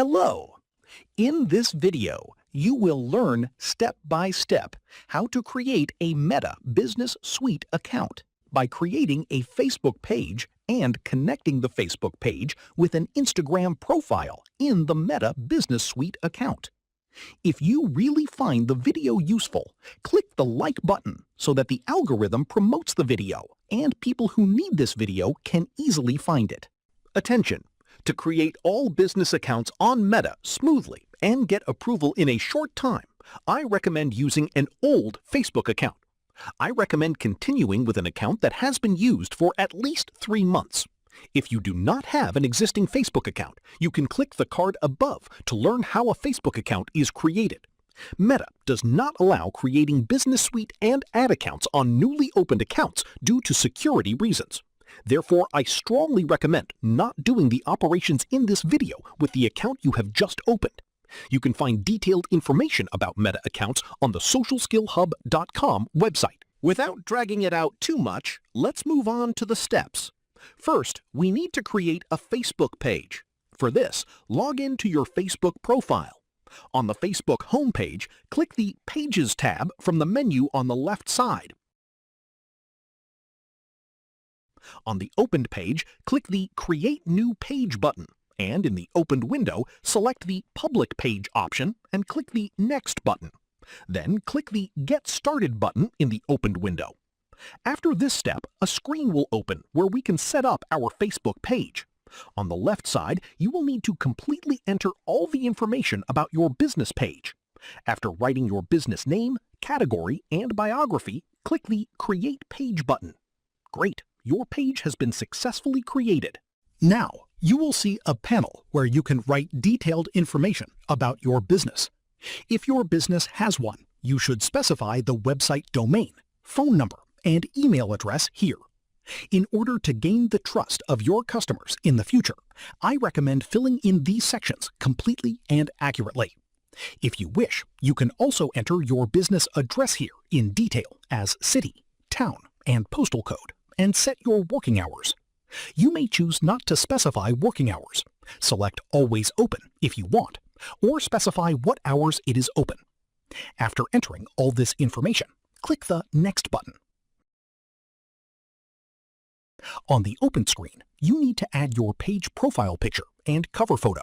Hello! In this video, you will learn step by step how to create a Meta Business Suite account by creating a Facebook page and connecting the Facebook page with an Instagram profile in the Meta Business Suite account. If you really find the video useful, click the like button so that the algorithm promotes the video and people who need this video can easily find it. Attention! To create all business accounts on Meta smoothly and get approval in a short time, I recommend using an old Facebook account. I recommend continuing with an account that has been used for at least 3 months. If you do not have an existing Facebook account, you can click the card above to learn how a Facebook account is created. Meta does not allow creating Business Suite and ad accounts on newly opened accounts due to security reasons. Therefore, I strongly recommend not doing the operations in this video with the account you have just opened. You can find detailed information about Meta accounts on the socialskillhub.com website. Without dragging it out too much, let's move on to the steps. First, we need to create a Facebook page. For this, log into your Facebook profile. On the Facebook homepage, click the Pages tab from the menu on the left side. On the opened page, click the Create New Page button, and in the opened window, select the Public Page option and click the Next button. Then click the Get Started button in the opened window. After this step, a screen will open where we can set up our Facebook page. On the left side, you will need to completely enter all the information about your business page. After writing your business name, category, and biography, click the Create Page button. Great! Your page has been successfully created. Now, you will see a panel where you can write detailed information about your business. If your business has one, you should specify the website domain, phone number, and email address here. In order to gain the trust of your customers in the future, I recommend filling in these sections completely and accurately. If you wish, you can also enter your business address here in detail as city, town, and postal code, and set your working hours. You may choose not to specify working hours. Select Always Open if you want, or specify what hours it is open. After entering all this information, click the Next button. On the open screen, you need to add your page profile picture and cover photo.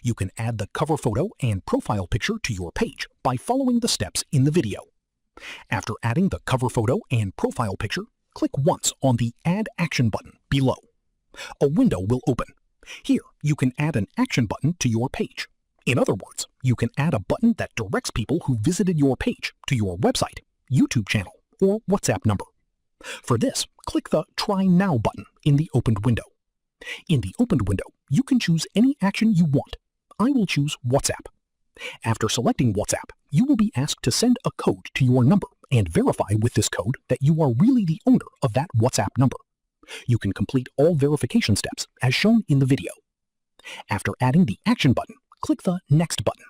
You can add the cover photo and profile picture to your page by following the steps in the video. After adding the cover photo and profile picture, click once on the Add Action button below. A window will open. Here, you can add an action button to your page. In other words, you can add a button that directs people who visited your page to your website, YouTube channel, or WhatsApp number. For this, click the Try Now button in the opened window. In the opened window, you can choose any action you want. I will choose WhatsApp. After selecting WhatsApp, you will be asked to send a code to your number and verify with this code that you are really the owner of that WhatsApp number. You can complete all verification steps as shown in the video. After adding the Action button, click the Next button.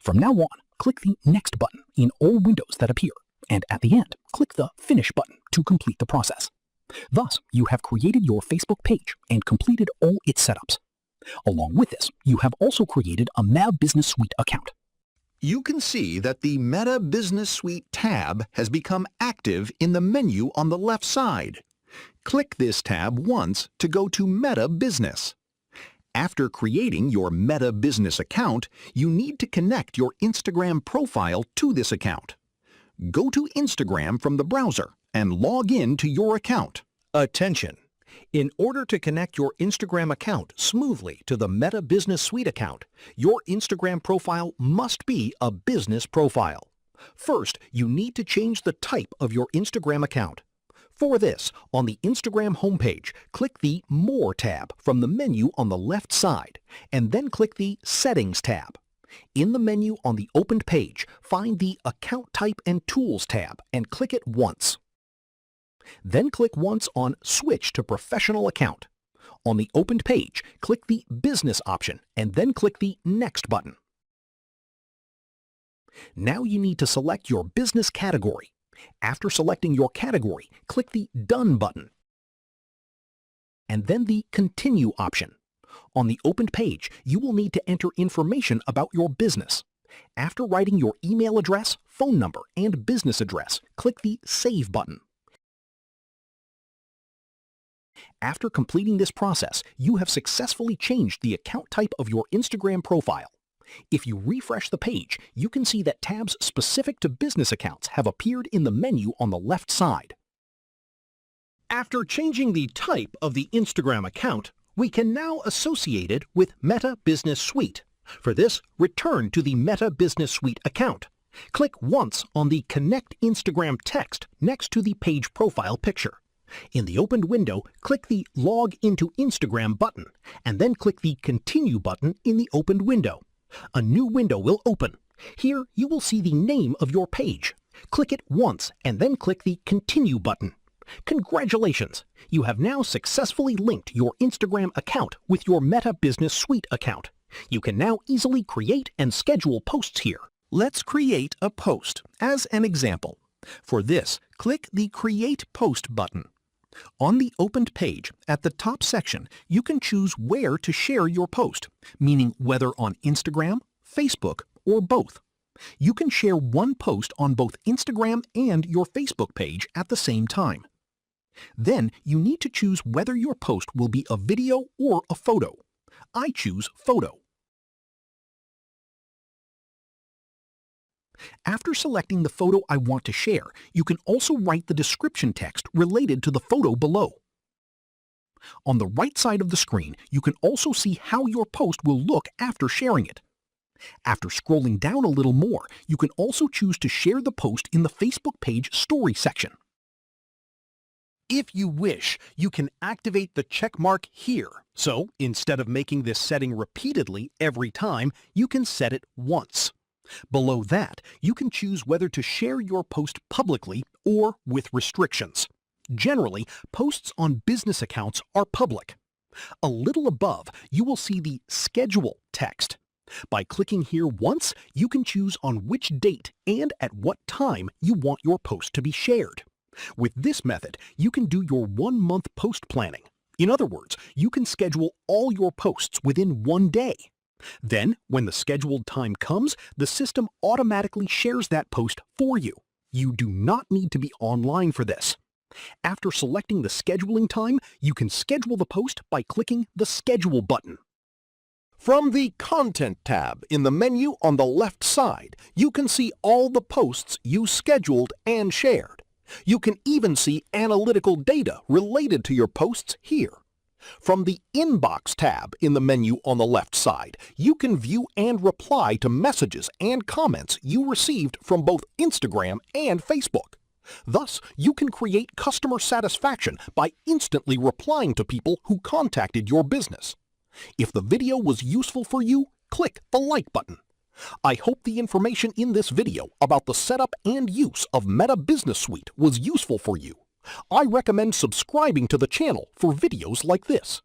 From now on, click the Next button in all windows that appear, and at the end, click the Finish button to complete the process. Thus, you have created your Facebook page and completed all its setups. Along with this, you have also created a Meta Business Suite account. You can see that the Meta Business Suite tab has become active in the menu on the left side. Click this tab once to go to Meta Business. After creating your Meta Business account, you need to connect your Instagram profile to this account. Go to Instagram from the browser and log in to your account. Attention! In order to connect your Instagram account smoothly to the Meta Business Suite account, your Instagram profile must be a business profile. First, you need to change the type of your Instagram account. For this, on the Instagram homepage, click the More tab from the menu on the left side, and then click the Settings tab. In the menu on the opened page, find the Account Type and Tools tab and click it once. Then click once on Switch to Professional Account. On the opened page, click the Business option and then click the Next button. Now you need to select your business category. After selecting your category, click the Done button and then the Continue option. On the opened page, you will need to enter information about your business. After writing your email address, phone number, and business address, click the Save button. After completing this process, you have successfully changed the account type of your Instagram profile. If you refresh the page, you can see that tabs specific to business accounts have appeared in the menu on the left side. After changing the type of the Instagram account, we can now associate it with Meta Business Suite. For this, return to the Meta Business Suite account. Click once on the Connect Instagram text next to the page profile picture. In the opened window, click the Log into Instagram button, and then click the Continue button in the opened window. A new window will open. Here, you will see the name of your page. Click it once and then click the Continue button. Congratulations! You have now successfully linked your Instagram account with your Meta Business Suite account. You can now easily create and schedule posts here. Let's create a post as an example. For this, click the Create Post button. On the opened page, at the top section, you can choose where to share your post, meaning whether on Instagram, Facebook, or both. You can share one post on both Instagram and your Facebook page at the same time. Then you need to choose whether your post will be a video or a photo. I choose photo. After selecting the photo I want to share, you can also write the description text related to the photo below. On the right side of the screen, you can also see how your post will look after sharing it. After scrolling down a little more, you can also choose to share the post in the Facebook page story section. If you wish, you can activate the check mark here. So, instead of making this setting repeatedly every time, you can set it once. Below that, you can choose whether to share your post publicly or with restrictions. Generally, posts on business accounts are public. A little above, you will see the Schedule text. By clicking here once, you can choose on which date and at what time you want your post to be shared. With this method, you can do your 1-month post planning. In other words, you can schedule all your posts within 1 day. Then, when the scheduled time comes, the system automatically shares that post for you. You do not need to be online for this. After selecting the scheduling time, you can schedule the post by clicking the Schedule button. From the Content tab in the menu on the left side, you can see all the posts you scheduled and shared. You can even see analytical data related to your posts here. From the Inbox tab in the menu on the left side, you can view and reply to messages and comments you received from both Instagram and Facebook. Thus, you can create customer satisfaction by instantly replying to people who contacted your business. If the video was useful for you, click the like button. I hope the information in this video about the setup and use of Meta Business Suite was useful for you. I recommend subscribing to the channel for videos like this.